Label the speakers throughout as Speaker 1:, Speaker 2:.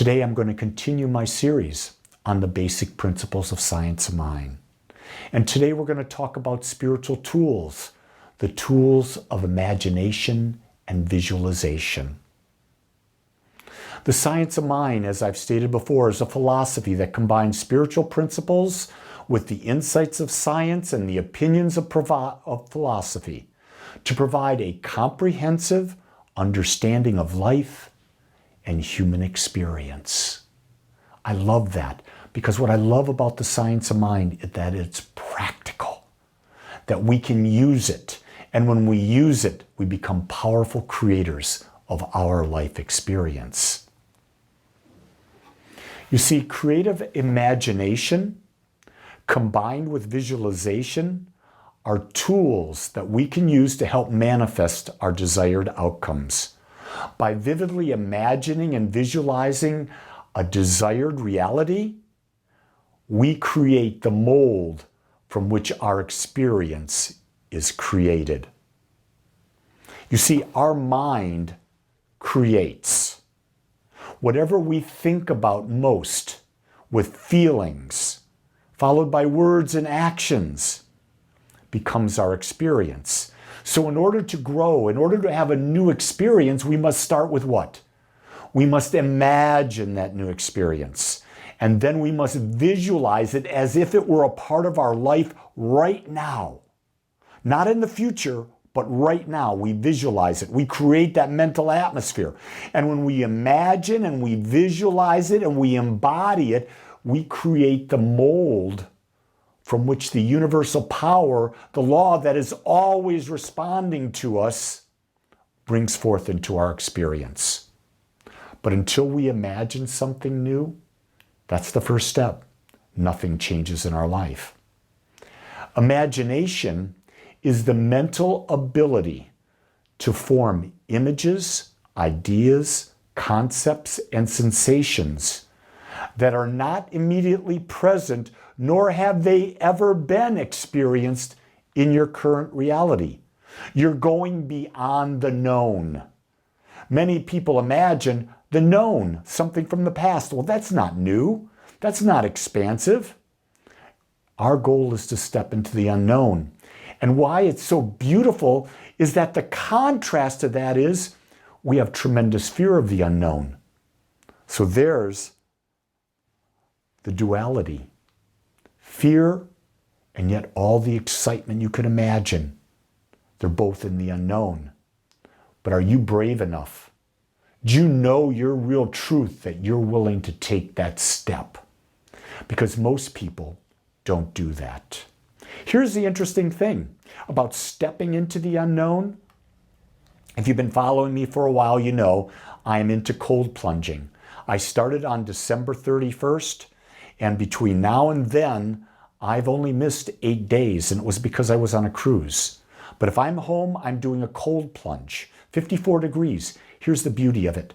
Speaker 1: Today I'm going to continue my series on the basic principles of science of mind. And today we're going to talk about spiritual tools, the tools of imagination and visualization. The science of mind, as I've stated before, is a philosophy that combines spiritual principles with the insights of science and the opinions of philosophy to provide a comprehensive understanding of life and human experience. I love that because what I love about the science of mind is that it's practical, that we can use it. And when we use it, we become powerful creators of our life experience. You see, creative imagination combined with visualization are tools that we can use to help manifest our desired outcomes. By vividly imagining and visualizing a desired reality, we create the mold from which our experience is created. You see, our mind creates. Whatever we think about most with feelings, followed by words and actions, becomes our experience. So in order to grow, in order to have a new experience, we must start with what? We must imagine that new experience. And then we must visualize it as if it were a part of our life right now. Not in the future, but right now. We visualize it. We create that mental atmosphere. And when we imagine and we visualize it and we embody it, we create the mold from which the universal power, the law that is always responding to us, brings forth into our experience. But until we imagine something new, that's the first step. Nothing changes in our life. Imagination is the mental ability to form images, ideas, concepts, and sensations that are not immediately present, nor have they ever been experienced in your current reality. You're going beyond the known. Many people imagine the known, something from the past. Well, that's not new. That's not expansive. Our goal is to step into the unknown. And why it's so beautiful is that the contrast to that is we have tremendous fear of the unknown. So there's the duality. Fear and yet all the excitement you could imagine. They're both in the unknown. But are you brave enough? Do you know your real truth that you're willing to take that step? Because most people don't do that. Here's the interesting thing about stepping into the unknown. If you've been following me for a while, you know I am into cold plunging. I started on December 31st, and between now and then, I've only missed 8 days, and it was because I was on a cruise. But if I'm home, I'm doing a cold plunge, 54 degrees. Here's the beauty of it.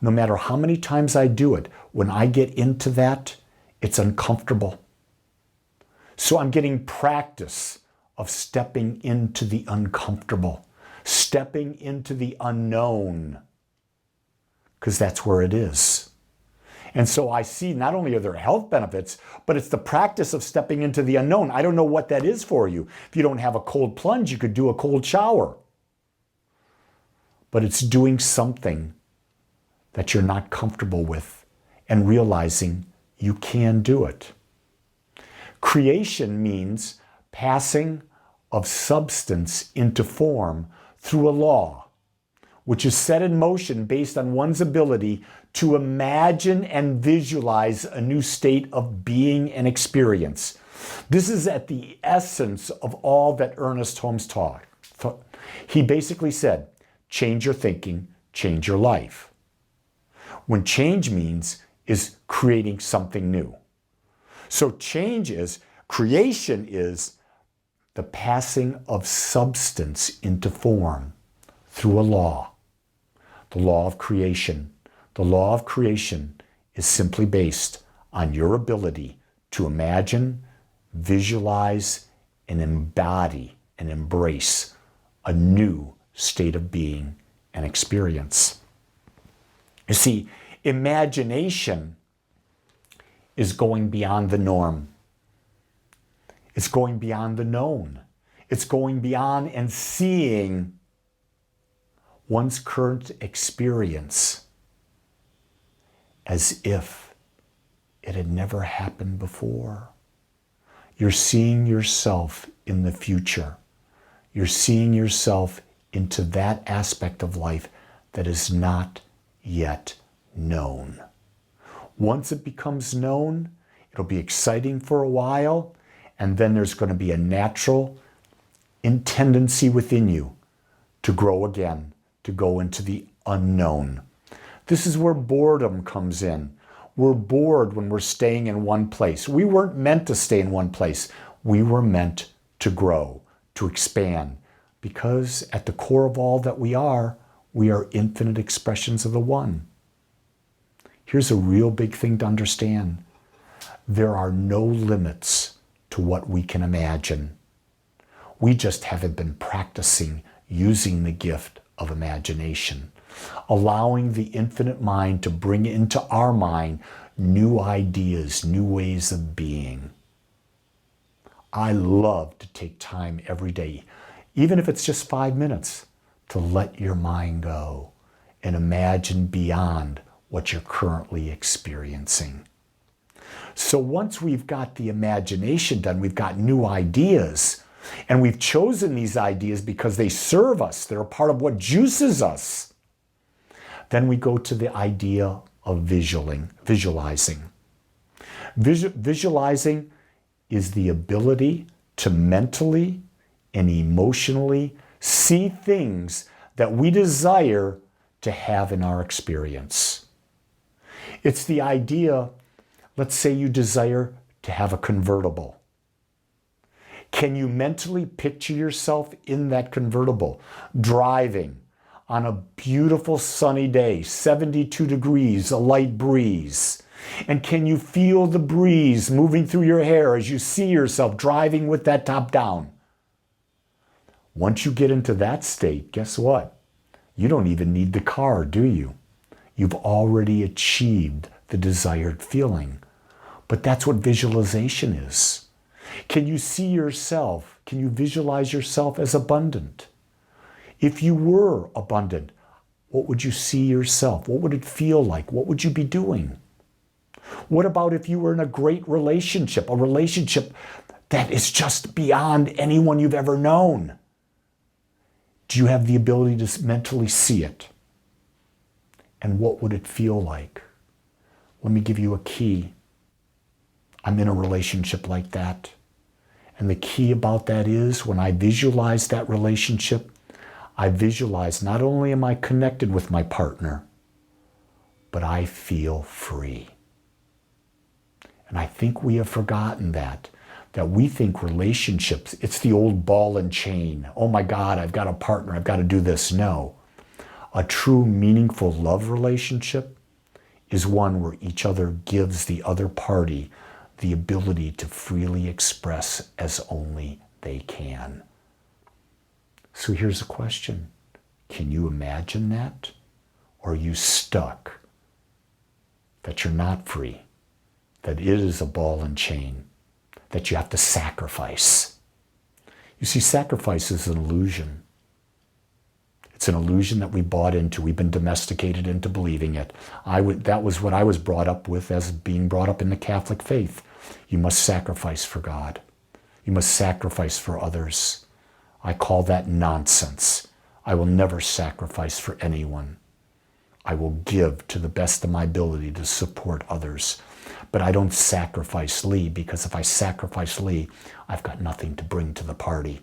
Speaker 1: No matter how many times I do it, when I get into that, it's uncomfortable. So I'm getting practice of stepping into the uncomfortable, stepping into the unknown, because that's where it is. And so I see not only are there health benefits, but it's the practice of stepping into the unknown. I don't know what that is for you. If you don't have a cold plunge, you could do a cold shower. But it's doing something that you're not comfortable with and realizing you can do it. Creation means passing of substance into form through a law, which is set in motion based on one's ability to imagine and visualize a new state of being and experience. This is at the essence of all that Ernest Holmes taught. He basically said, change your thinking, change your life. When change means is creating something new. So creation is the passing of substance into form through a law. The law of creation. The law of creation is simply based on your ability to imagine, visualize, and embody and embrace a new state of being and experience. You see, Imagination is going beyond the norm. It's going beyond the known. It's going beyond and seeing one's current experience as if it had never happened before. You're seeing yourself in the future. You're seeing yourself into that aspect of life that is not yet known. Once it becomes known, it'll be exciting for a while, and then there's going to be a natural tendency within you to grow again, to go into the unknown. This is where boredom comes in. We're bored when we're staying in one place. We weren't meant to stay in one place. We were meant to grow, to expand, because at the core of all that we are infinite expressions of the One. Here's a real big thing to understand. There are no limits to what we can imagine. We just haven't been practicing using the gift of imagination, allowing the infinite mind to bring into our mind new ideas, new ways of being. I love to take time every day, even if it's just 5 minutes, to let your mind go and imagine beyond what you're currently experiencing. So once we've got the imagination done, we've got new ideas, and we've chosen these ideas because they serve us, they're a part of what juices us. Then we go to the idea of visualizing. Visualizing is the ability to mentally and emotionally see things that we desire to have in our experience. It's the idea, let's say you desire to have a convertible. Can you mentally picture yourself in that convertible, driving on a beautiful sunny day, 72 degrees, a light breeze? And can you feel the breeze moving through your hair as you see yourself driving with that top down? Once you get into that state, guess what? You don't even need the car, do you? You've already achieved the desired feeling. But that's what visualization is. Can you see yourself? Can you visualize yourself as abundant? If you were abundant, what would you see yourself? What would it feel like? What would you be doing? What about if you were in a great relationship, a relationship that is just beyond anyone you've ever known? Do you have the ability to mentally see it? And what would it feel like? Let me give you a key. I'm in a relationship like that. And the key about that is when I visualize that relationship, I visualize not only am I connected with my partner, but I feel free. And I think we have forgotten that we think relationships, it's the old ball and chain. Oh my God, I've got a partner, I've got to do this. No. A true meaningful love relationship is one where each other gives the other party the ability to freely express as only they can. So here's a question. Can you imagine that? Or are you stuck? That you're not free? That it is a ball and chain? That you have to sacrifice? You see, sacrifice is an illusion. It's an illusion that we bought into. We've been domesticated into believing it. That was what I was brought up with as being brought up in the Catholic faith. You must sacrifice for God. You must sacrifice for others. I call that nonsense. I will never sacrifice for anyone. I will give to the best of my ability to support others. But I don't sacrifice Lee, because if I sacrifice Lee, I've got nothing to bring to the party,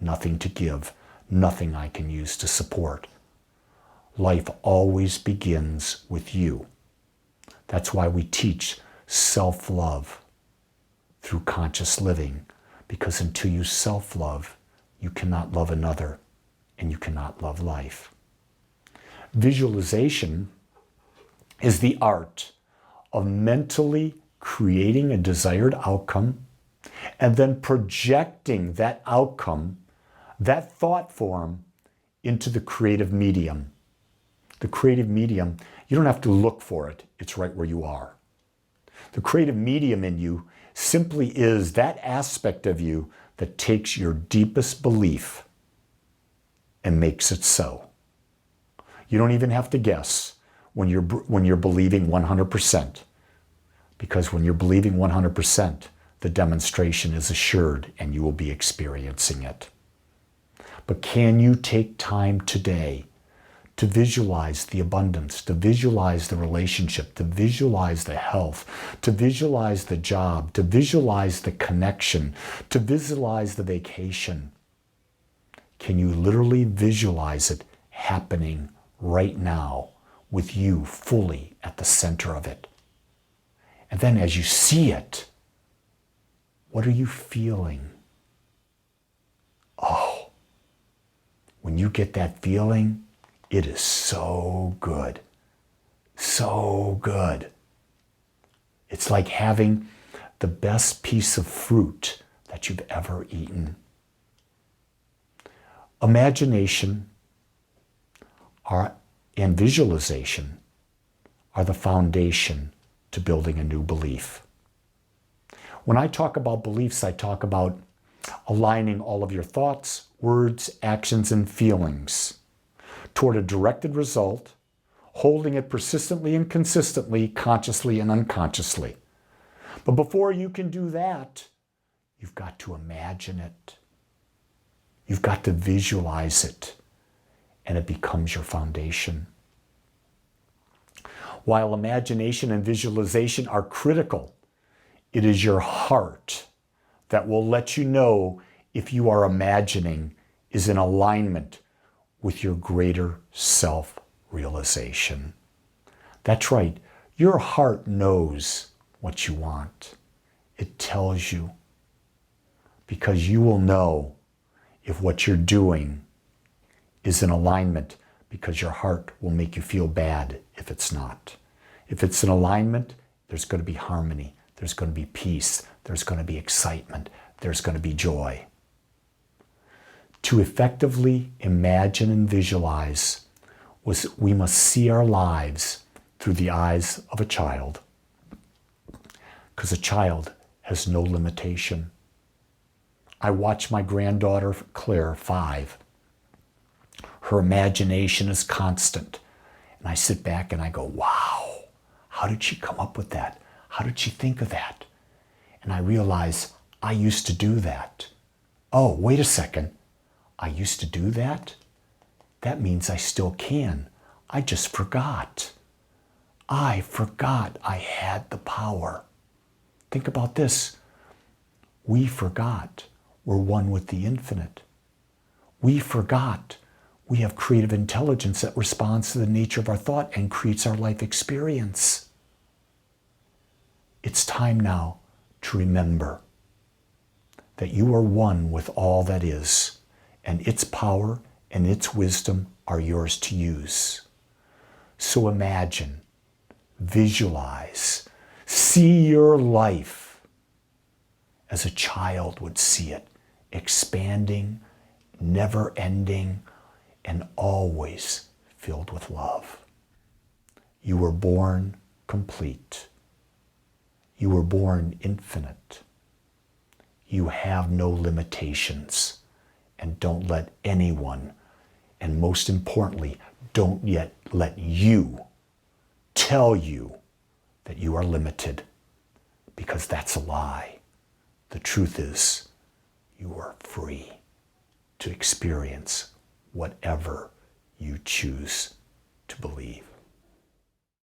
Speaker 1: nothing to give, nothing I can use to support. Life always begins with you. That's why we teach self-love through conscious living, because until you self-love, you cannot love another, and you cannot love life. Visualization is the art of mentally creating a desired outcome and then projecting that outcome, that thought form, into the creative medium. The creative medium, You don't have to look for it. It's right where you are. The creative medium in you simply is that aspect of you that takes your deepest belief and makes it so. You don't even have to guess when you're believing 100%, because when you're believing 100%, the demonstration is assured and you will be experiencing it. But can you take time today to visualize the abundance, to visualize the relationship, to visualize the health, to visualize the job, to visualize the connection, to visualize the vacation? Can you literally visualize it happening right now with you fully at the center of it? And then as you see it, what are you feeling? Oh, when you get that feeling, it is so good. So good. It's like having the best piece of fruit that you've ever eaten. Imagination and visualization are the foundation to building a new belief. When I talk about beliefs, I talk about aligning all of your thoughts, words, actions, and feelings toward a directed result, holding it persistently and consistently, consciously and unconsciously. But before you can do that, you've got to imagine it. You've got to visualize it, and it becomes your foundation. While imagination and visualization are critical, it is your heart that will let you know if you are imagining is in alignment with your greater self-realization. That's right. Your heart knows what you want. It tells you, because you will know if what you're doing is in alignment, because your heart will make you feel bad if it's not. If it's in alignment, there's going to be harmony. There's going to be peace. There's going to be excitement. There's going to be joy. To effectively imagine and visualize, we must see our lives through the eyes of a child, because a child has no limitation. I watch my granddaughter, Claire, 5. Her imagination is constant. And I sit back and I go, wow, how did she come up with that? How did she think of that? And I realize I used to do that. Oh, wait a second. I used to do that? That means I still can. I just forgot. I forgot I had the power. Think about this. We forgot we're one with the infinite. We forgot we have creative intelligence that responds to the nature of our thought and creates our life experience. It's time now to remember that you are one with all that is, and its power and its wisdom are yours to use. So imagine, visualize, see your life as a child would see it, expanding, never ending, and always filled with love. You were born complete. You were born infinite. You have no limitations. And don't let anyone, and most importantly, don't yet let you tell you that you are limited, because that's a lie. The truth is, you are free to experience whatever you choose to believe.